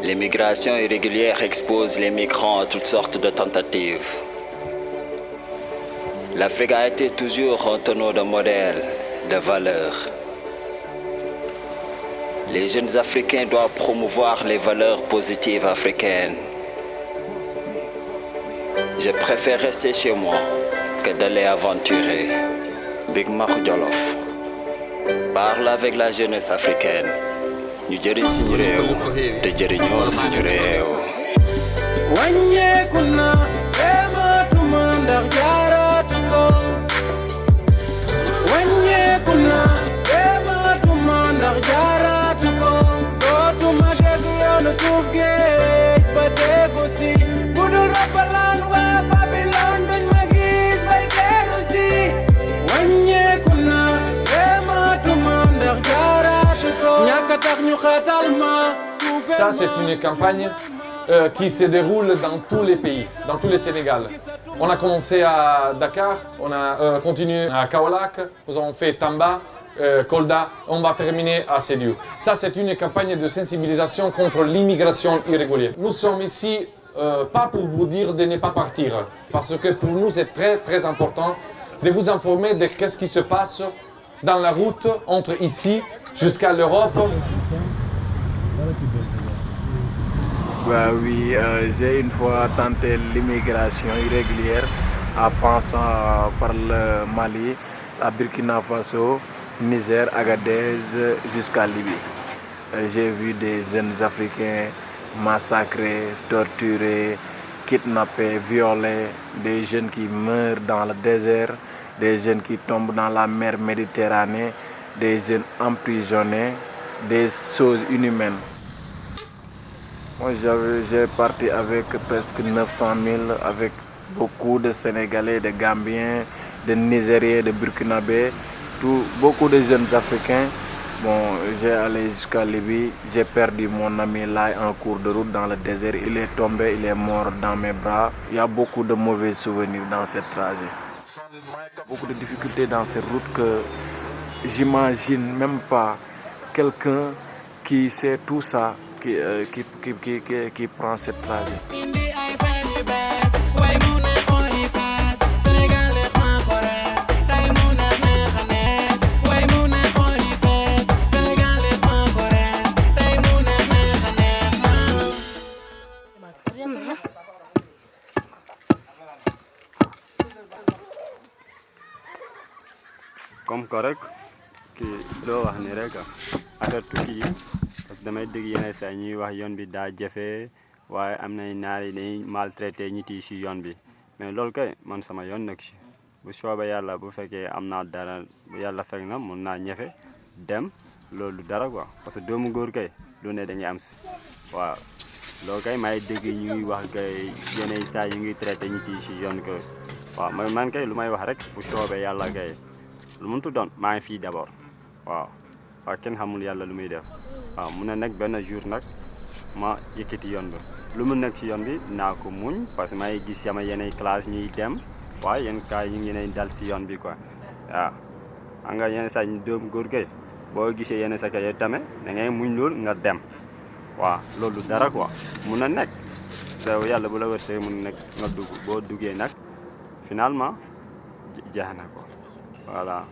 L'immigration irrégulière expose les migrants à toutes sortes de tentatives. L'Afrique a été toujours un tonneau de modèles, de valeurs. Les jeunes Africains doivent promouvoir les valeurs positives africaines. Je préfère rester chez moi que d'aller aventurer. Big Makhou Jolof. Parle avec la jeunesse africaine. Ñu jëriñ suñu réew te jëriñoo suñu réew. Wàññeeku na dematuma ndax jaaratu ko. Wàññeeku na dematuma ndax jaaratu ko. Dootuma dégg yoonu suuf géej ba déggu si. Budul rappalaan waa Babylone duñ ma gis bay déggu si. Wàññeeku na dematuma ndax jaaratu ko. Ñàkk a tax ñu xatal ma. Ça, c'est une campagne qui se déroule dans tous les pays, dans tous les Sénégal. On a commencé à Dakar, on a continué à Kaolack, nous avons fait Tamba, Kolda, on va terminer à Sédhiou. Ça, c'est une campagne de sensibilisation contre l'immigration irrégulière. Nous sommes ici pas pour vous dire de ne pas partir, parce que pour nous, c'est très important de vous informer de ce qui se passe dans la route entre ici jusqu'à l'Europe. Bah oui, j'ai une fois tenté l'immigration irrégulière en passant par le Mali, la Burkina Faso, Niger, Agadez jusqu'à Libye. J'ai vu des jeunes Africains massacrés, torturés, kidnappés, violés, des jeunes qui meurent dans le désert, des jeunes qui tombent dans la mer Méditerranée, des jeunes emprisonnés, des choses inhumaines. Moi, j'ai parti avec presque 900 000, avec beaucoup de Sénégalais, de Gambiens, de Nigériens, de Burkinabés, beaucoup de jeunes Africains. Bon, j'ai allé jusqu'à Libye, j'ai perdu mon ami là en cours de route dans le désert. Il est tombé, il est mort dans mes bras. Il y a beaucoup de mauvais souvenirs dans ce trajet. Beaucoup de difficultés dans cette route que j'imagine même pas quelqu'un qui sait tout ça. Qui prend cette trajet. Comme correct ki loo wax ni rek affaire tukki yi parce que damay dégg yeneen saa ñuy wax yoon bi daa jafe waaye am na naar yi dañuy maltraité ñit yi si yoon bi mais loolu kay man sama yoon nag si bu soobee yàlla bu fekkee am naa dara bu yàlla fekk na mun naa ñefe dem loolu dara quoi parce que doomu góor kay lu ne dañuy am si waaw loolu kay may dégg ñuy wax kay yeneen saa yi ngi traité ñit yi si yoon ko waaw man kay lu may wax rek bu soobee yàlla kay lu muntu doon maa ngi fii d'abord waaw kenn xamul yàlla lu muy def waaw mun na nekk benn jour nag ma yëkkati yoon bi lu mu nekk si yoon bi naa ko muñ parce que may gis sama yeneen classe ñuy dem waaye yenn cas yi ngi leen dal si yoon bi quoi waaw xam nga yenn saa ñu doomu góor kay boo gisee yenn sa kay tamit da ngay muñ loolu nga dem waaw loolu dara quoi mun na nekk sa yàlla bu la wërsëgee mun na nekk nga dugg boo duggee nag finalement jeex na ko voilà.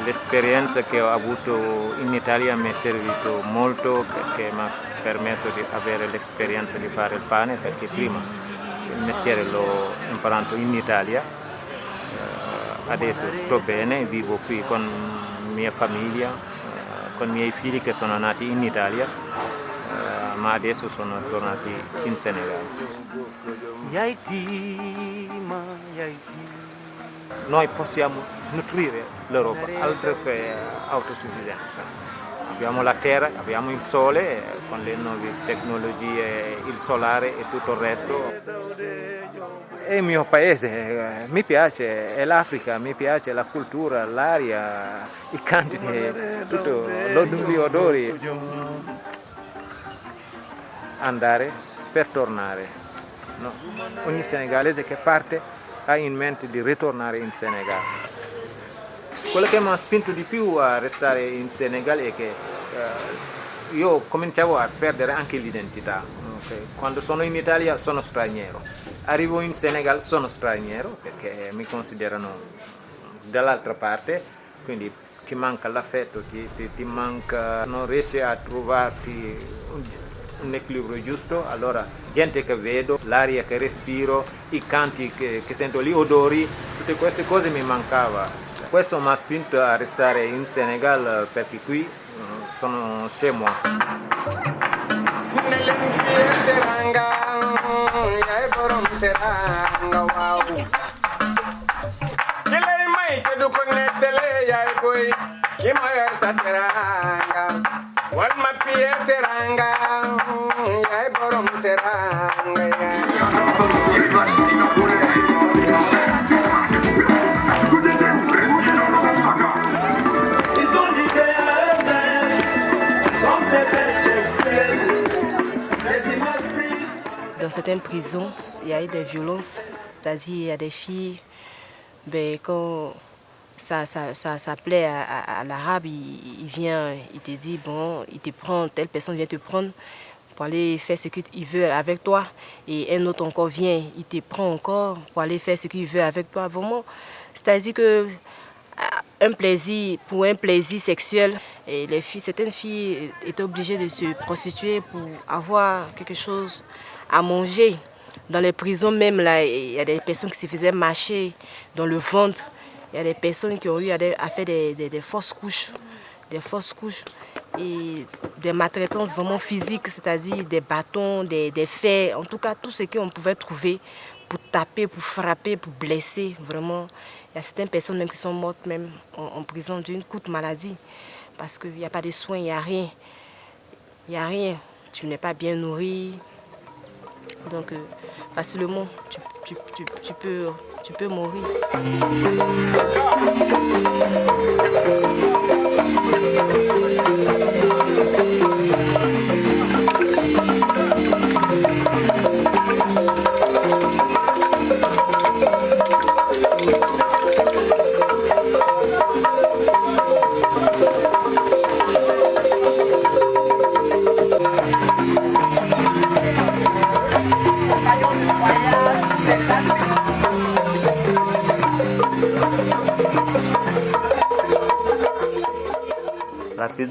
L'esperienza che ho avuto in Italia mi è servito molto perché mi ha permesso di avere l'esperienza di fare il pane perché prima il mestiere l'ho imparato in Italia, adesso sto bene, vivo qui con mia famiglia, con i miei figli che sono nati in Italia, ma adesso sono tornati in Senegal. Noi possiamo nutrire l'Europa, altro che autosufficienza. Abbiamo la terra, abbiamo il sole con le nuove tecnologie, il solare e tutto il resto. È il mio paese, mi piace, è l'Africa, mi piace la cultura, l'aria, i canti, tutto, gli odori. Andare per tornare. No? Ogni senegalese che parte ha in mente di ritornare in Senegal. Quello che mi ha spinto di più a restare in Senegal è che io cominciavo a perdere anche l'identità. Okay? Quando sono in Italia sono straniero, arrivo in Senegal sono straniero perché mi considerano dall'altra parte, quindi ti manca l'affetto, ti manca, non riesci a trovarti un equilibrio giusto, allora gente che vedo, l'aria che respiro, i canti che sento, gli odori, tutte queste cose mi mancava. Questo mi ha spinto a restare in Senegal perché qui sono chez moi. Dans certaines prisons, il y a eu des violences, c'est-à-dire il y a des filles, quand ça plaît à l'arabe, il vient, il te dit, bon, il te prend, telle personne vient te prendre pour aller faire ce qu'il veut avec toi, et un autre encore vient, il te prend encore pour aller faire ce qu'il veut avec toi. Vraiment, c'est-à-dire que pour un plaisir sexuel, et certaines filles étaient obligées de se prostituer pour avoir quelque chose à manger. Dans les prisons même, là, il y a des personnes qui se faisaient marcher dans le ventre. Il y a des personnes qui ont eu à faire des fausses couches. Des fausses couches et des maltraitances vraiment physiques, c'est-à-dire des bâtons, des fers, en tout cas tout ce qu'on pouvait trouver pour taper, pour frapper, pour blesser. Vraiment, il y a certaines personnes même qui sont mortes même en prison d'une courte maladie parce qu'il n'y a pas de soins, il n'y a rien. Il n'y a rien. Tu n'es pas bien nourri. Donc, facilement, tu peux mourir.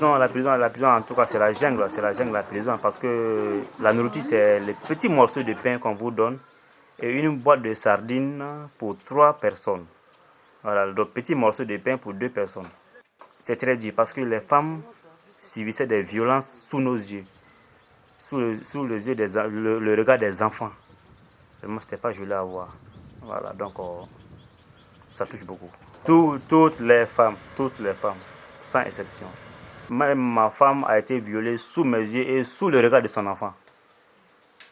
La prison, en tout cas, c'est la jungle, la prison, parce que la nourriture, c'est les petits morceaux de pain qu'on vous donne et une boîte de sardines pour 3 personnes. Voilà, donc petits morceaux de pain pour 2 personnes. C'est très dur parce que les femmes subissaient des violences sous nos yeux, sous les yeux le regard des enfants. Vraiment, c'était pas joli à voir. Voilà, donc ça touche beaucoup. Toutes les femmes, sans exception. Même ma femme a été violée sous mes yeux et sous le regard de son enfant.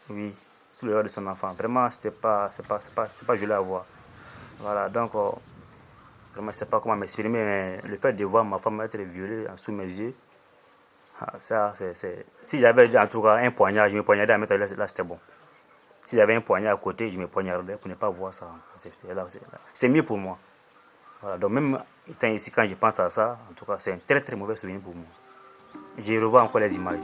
Oui, sous le regard de son enfant. Vraiment, c'est pas joli à voir. Voilà, donc vraiment, je ne sais pas comment m'exprimer, mais le fait de voir ma femme être violée sous mes yeux, ça, c'est... Si j'avais en tout cas un poignard, je me poignardais à mettre là, c'était bon. Si j'avais un poignard à côté, je me poignardais pour ne pas voir ça. C'est mieux pour moi. Voilà, donc même étant ici, quand je pense à ça, en tout cas, c'est un très très mauvais souvenir pour moi. Je revois encore les images.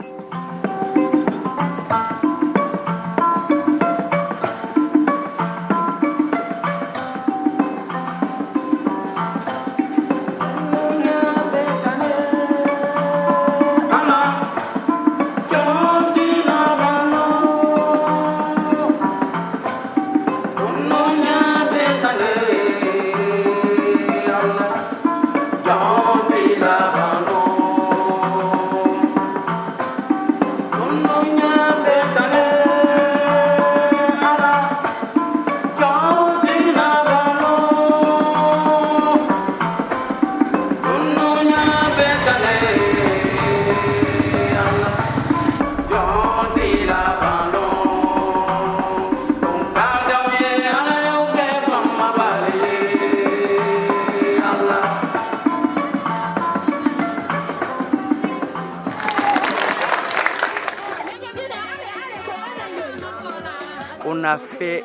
On a fait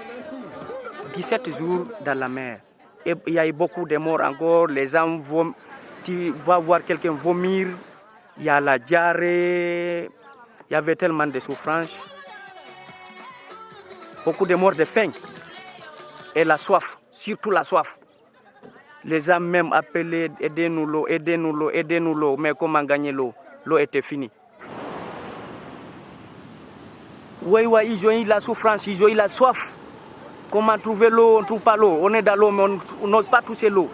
17 jours dans la mer. Et il y a eu beaucoup de morts encore. Les gens tu vas voir quelqu'un vomir. Il y a la diarrhée. Il y avait tellement de souffrances. Beaucoup de morts de faim. Et la soif, surtout la soif. Les gens même appelaient aidez-nous l'eau, aidez-nous l'eau, aidez-nous l'eau. Mais comment gagner l'eau? L'eau était finie. Oui, ils ont eu la souffrance, ils ont eu la soif. Comment trouver l'eau? On ne trouve pas l'eau. On est dans l'eau, mais on n'ose pas toucher l'eau.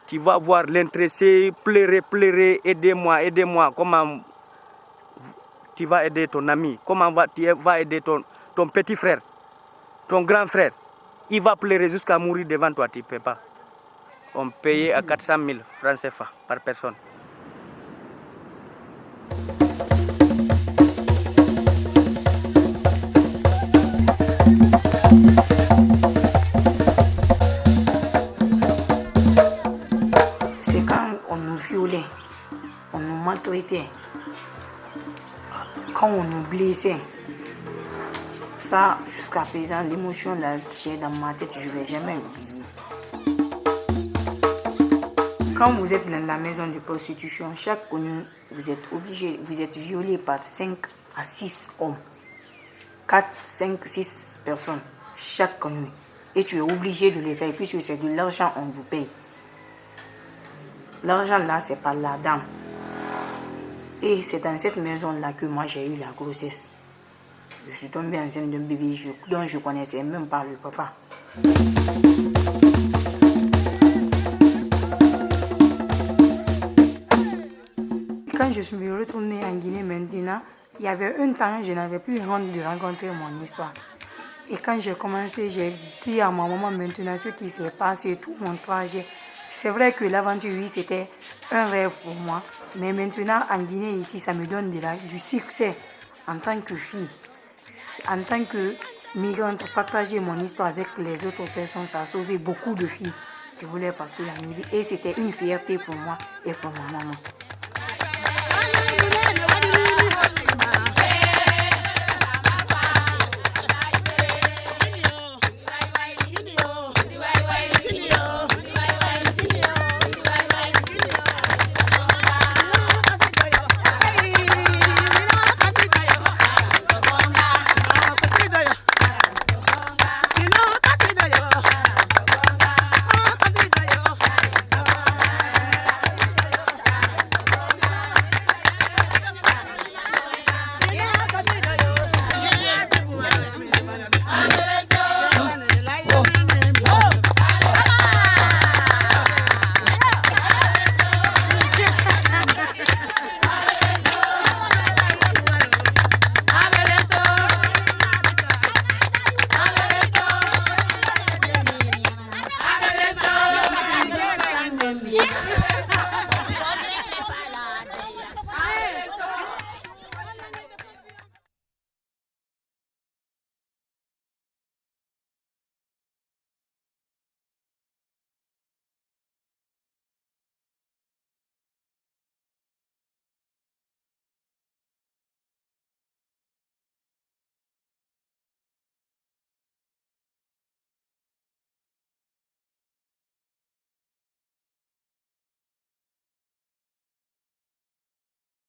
Tu vas voir l'intéressé, pleurer, aidez-moi, aidez-moi. Comment tu vas aider ton ami? Comment tu vas aider ton petit frère, ton grand frère? Il va pleurer jusqu'à mourir devant toi, tu ne peux pas. On payait à 400 000 francs CFA par personne. C'est quand on nous violait, on nous maltraitait, quand on nous blessait. Ça, jusqu'à présent, l'émotion là, j'ai dans ma tête, je ne vais jamais oublier. Quand vous êtes dans la maison de prostitution, chaque nuit, vous êtes obligé, vous êtes violé par 5 à 6 hommes. 4, 5, 6 personnes chaque nuit. Et tu es obligé de les faire puisque c'est de l'argent qu'on vous paye. L'argent là, c'est par la dame. Et c'est dans cette maison-là que moi j'ai eu la grossesse. Je suis tombée enceinte d'un bébé dont je ne connaissais même pas le papa. Quand je suis retournée en Guinée maintenant, il y avait un temps, je n'avais plus honte de rencontrer mon histoire. Et quand j'ai commencé, j'ai dit à ma maman maintenant ce qui s'est passé, tout mon trajet. C'est vrai que l'aventure, oui, c'était un rêve pour moi. Mais maintenant, en Guinée, ici, ça me donne du succès en tant que fille. En tant que migrante, partager mon histoire avec les autres personnes, ça a sauvé beaucoup de filles qui voulaient partir en Libye. Et c'était une fierté pour moi et pour ma maman.